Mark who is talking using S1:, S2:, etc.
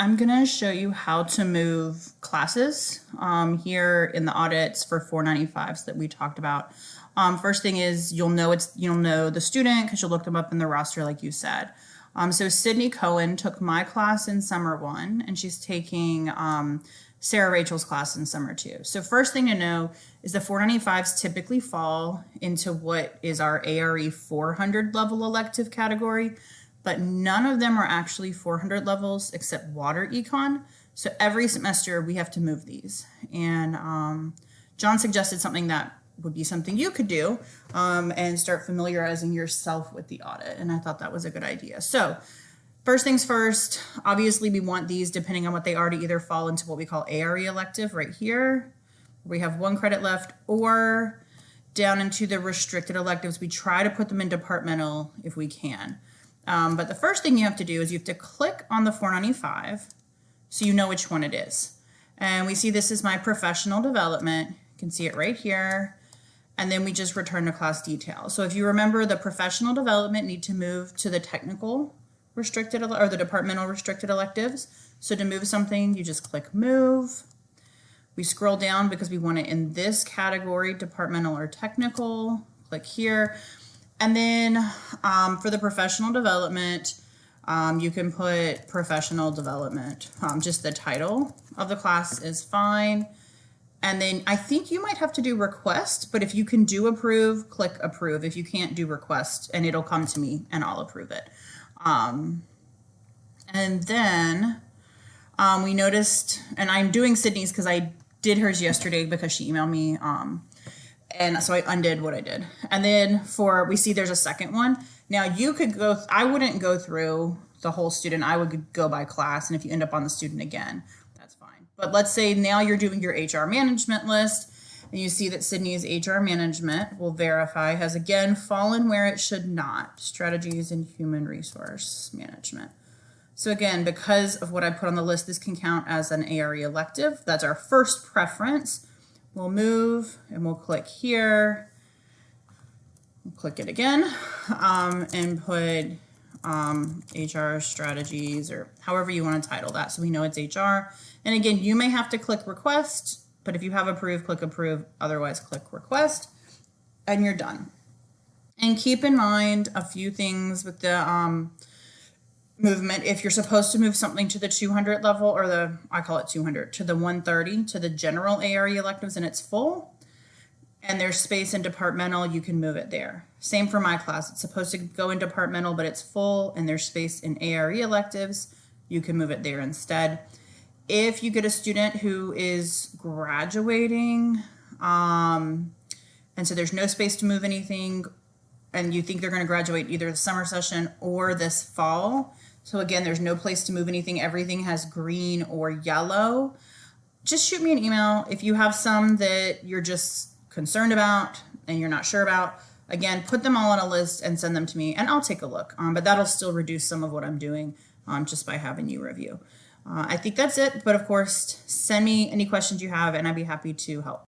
S1: I'm going to show you how to move classes here in the audits for 495s that we talked about. First thing is you'll know the student because you'll look them up in the roster like you said. So Sydney Cohen took my class in summer 1 and she's taking Sarah Rachel's class in summer 2. So first thing to know is the 495s typically fall into what is our ARE 400 level elective category, but none of them are actually 400 levels except water econ. So every semester we have to move these. And John suggested something that would be something you could do and start familiarizing yourself with the audit. And I thought that was a good idea. So first things first, obviously we want these, depending on what they are, to either fall into what we call ARE elective right here. We have 1 credit left, or down into the restricted electives. We try to put them in departmental if we can. But the first thing you have to do is you have to click on the 495 so you know which one it is. And we see this is my professional development. You can see it right here. And then we just return to class details. So if you remember, the professional development need to move to the technical restricted or the departmental restricted electives. So to move something, you just click move. We scroll down because we want it in this category, departmental or technical. Click here. And then for the professional development, you can put professional development. Just the title of the class is fine. And then I think you might have to do request, but if you can do approve, click approve. If you can't, do request, and it'll come to me and I'll approve it. And then we noticed, and I'm doing Sydney's because I did hers yesterday because she emailed me. And so I undid what I did. And then we see there's a second one. Now you could I wouldn't go through the whole student. I would go by class. And if you end up on the student again, that's fine. But let's say now you're doing your HR management list and you see that Sydney's HR management will verify has again fallen where it should not. Strategies in human resource management. So again, because of what I put on the list, this can count as an ARE elective. That's our first preference. We'll move and we'll click here. We'll click it again and put HR strategies, or however you want to title that, so we know it's HR. And again, you may have to click request, but if you have approved, click approve. Otherwise, click request, and you're done. And keep in mind a few things with the movement. If you're supposed to move something to the 200 level, or I call it 200, to the 130, to the general ARE electives, and it's full, and there's space in departmental, you can move it there. Same for my class. It's supposed to go in departmental, but it's full, and there's space in ARE electives, you can move it there instead. If you get a student who is graduating, and so there's no space to move anything, and you think they're going to graduate either the summer session or this fall, so again, there's no place to move anything. Everything has green or yellow. Just shoot me an email. If you have some that you're just concerned about and you're not sure about, again, put them all on a list and send them to me and I'll take a look. But that'll still reduce some of what I'm doing just by having you review. I think that's it. But of course, send me any questions you have and I'd be happy to help.